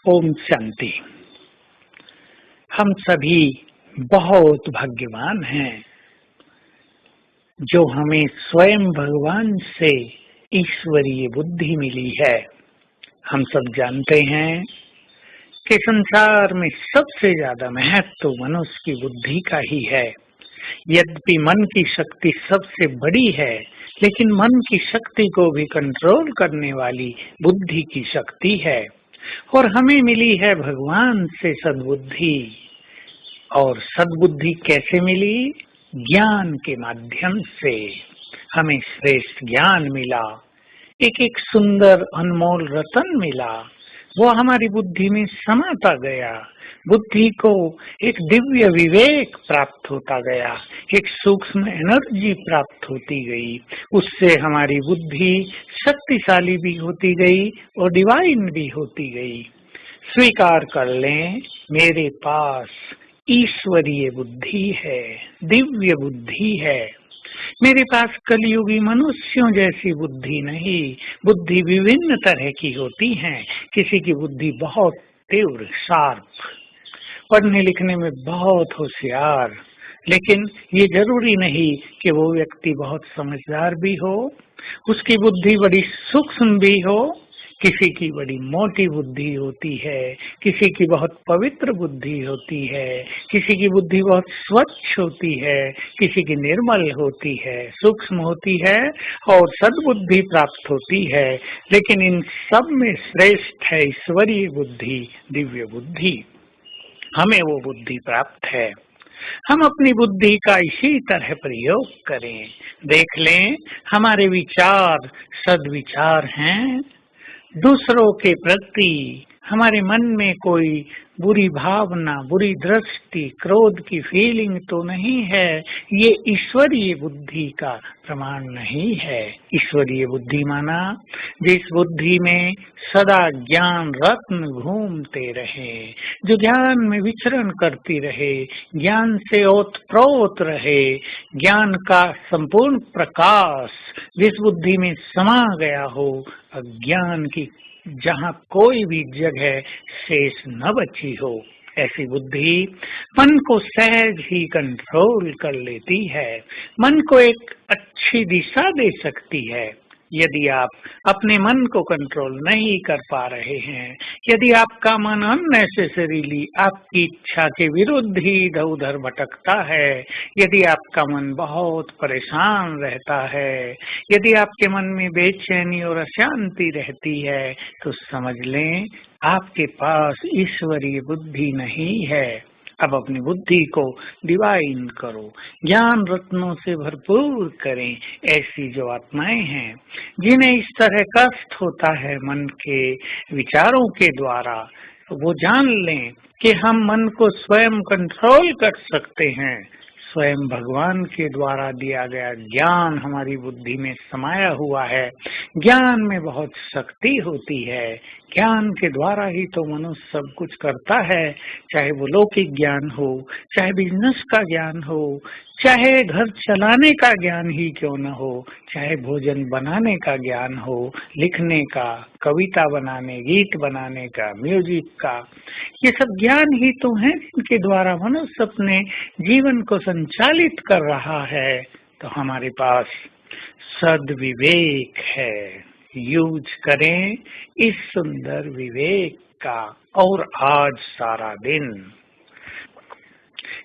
ओम शांति। हम सभी बहुत भाग्यवान हैं जो हमें स्वयं भगवान से ईश्वरीय बुद्धि मिली है। हम सब जानते हैं कि संसार में सबसे ज्यादा महत्व मनुष्य की बुद्धि का ही है। यद्यपि मन की शक्ति सबसे बड़ी है, लेकिन मन की शक्ति को भी कंट्रोल करने वाली बुद्धि की शक्ति है। और हमें मिली है भगवान से सद्बुद्धि। और सद्बुद्धि कैसे मिली? ज्ञान के माध्यम से हमें श्रेष्ठ ज्ञान मिला, एक एक सुंदर अनमोल रतन मिला, वो हमारी बुद्धि में समाता गया। बुद्धि को एक दिव्य विवेक प्राप्त होता गया, एक सूक्ष्म एनर्जी प्राप्त होती गई। उससे हमारी बुद्धि शक्तिशाली भी होती गई और डिवाइन भी होती गई। स्वीकार कर लें, मेरे पास ईश्वरीय बुद्धि है, दिव्य बुद्धि है। मेरे पास कलियुगी मनुष्यों जैसी बुद्धि नहीं। बुद्धि विभिन्न तरह की होती है। किसी की बुद्धि बहुत तीव्र, शार्प, पढ़ने लिखने में बहुत होशियार, लेकिन ये जरूरी नहीं कि वो व्यक्ति बहुत समझदार भी हो। उसकी बुद्धि बड़ी सूक्ष्म भी हो। किसी की बड़ी मोटी बुद्धि होती है, किसी की बहुत पवित्र बुद्धि होती है, किसी की बुद्धि बहुत स्वच्छ होती है, किसी की निर्मल होती है, सूक्ष्म होती है और सद्बुद्धि प्राप्त होती है। लेकिन इन सब में श्रेष्ठ है ईश्वरीय बुद्धि, दिव्य बुद्धि। हमें वो बुद्धि प्राप्त है। हम अपनी बुद्धि का इसी तरह प्रयोग करें। देख लें, हमारे विचार सद्विचार हैं। दूसरों के प्रति हमारे मन में कोई बुरी भावना, बुरी दृष्टि, क्रोध की फीलिंग तो नहीं है। ये ईश्वरीय बुद्धि का प्रमाण नहीं है। ईश्वरीय बुद्धि माना जिस बुद्धि में सदा ज्ञान रत्न घूमते रहे, जो ज्ञान में विचरण करती रहे, ज्ञान से ओतप्रोत रहे, ज्ञान का संपूर्ण प्रकाश जिस बुद्धि में समा गया हो, अज्ञान की जहाँ कोई भी जगह शेष न बची हो, ऐसी बुद्धि मन को सहज ही कंट्रोल कर लेती है, मन को एक अच्छी दिशा दे सकती है। यदि आप अपने मन को कंट्रोल नहीं कर पा रहे हैं, यदि आपका मन अननेसेसरीली आपकी इच्छा के विरुद्ध ही इधर उधर भटकता है, यदि आपका मन बहुत परेशान रहता है, यदि आपके मन में बेचैनी और अशांति रहती है, तो समझ लें आपके पास ईश्वरीय बुद्धि नहीं है। अब अपनी बुद्धि को डिवाइन करो, ज्ञान रत्नों से भरपूर करें। ऐसी जो आत्माएं हैं जिन्हें इस तरह कष्ट होता है मन के विचारों के द्वारा, वो जान लें कि हम मन को स्वयं कंट्रोल कर सकते हैं। स्वयं भगवान के द्वारा दिया गया ज्ञान हमारी बुद्धि में समाया हुआ है। ज्ञान में बहुत शक्ति होती है। ज्ञान के द्वारा ही तो मनुष्य सब कुछ करता है, चाहे वो लौकिक ज्ञान हो, चाहे बिजनेस का ज्ञान हो, चाहे घर चलाने का ज्ञान ही क्यों न हो, चाहे भोजन बनाने का ज्ञान हो, लिखने का, कविता बनाने, गीत बनाने का, म्यूजिक का, ये सब ज्ञान ही तो है जिनके द्वारा मनुष्य अपने जीवन को संचालित कर रहा है। तो हमारे पास सद्विवेक है, यूज करें इस सुंदर विवेक का। और आज सारा दिन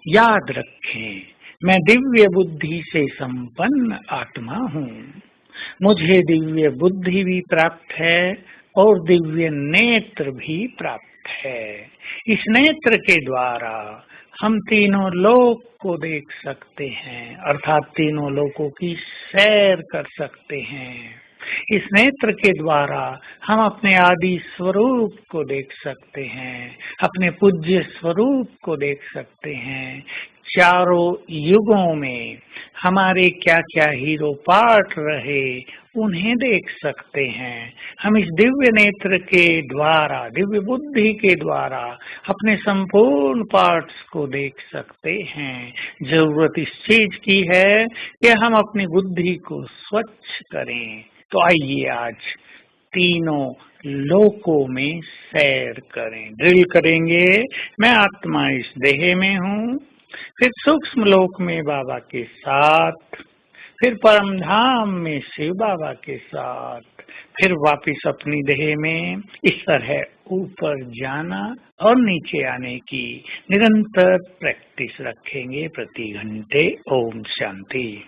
याद रखें, मैं दिव्य बुद्धि से संपन्न आत्मा हूँ। मुझे दिव्य बुद्धि भी प्राप्त है और दिव्य नेत्र भी प्राप्त है। इस नेत्र के द्वारा हम तीनों लोक को देख सकते हैं, अर्थात तीनों लोकों की सैर कर सकते हैं। इस नेत्र के द्वारा हम अपने आदि स्वरूप को देख सकते हैं, अपने पूज्य स्वरूप को देख सकते हैं। चारों युगों में हमारे क्या क्या हीरो पार्ट रहे, उन्हें देख सकते हैं। हम इस दिव्य नेत्र के द्वारा, दिव्य बुद्धि के द्वारा अपने संपूर्ण पार्ट्स को देख सकते हैं। जरूरत इस चीज की है कि हम अपनी बुद्धि को स्वच्छ करें। तो आइए आज तीनों लोकों में सैर करें। ड्रिल करेंगे, मैं आत्मा इस देह में हूँ, फिर सूक्ष्म लोक में बाबा के साथ, फिर परम धाम में शिव बाबा के साथ, फिर वापिस अपनी देह में। इस तरह ऊपर जाना और नीचे आने की निरंतर प्रैक्टिस रखेंगे प्रति घंटे। ओम शांति।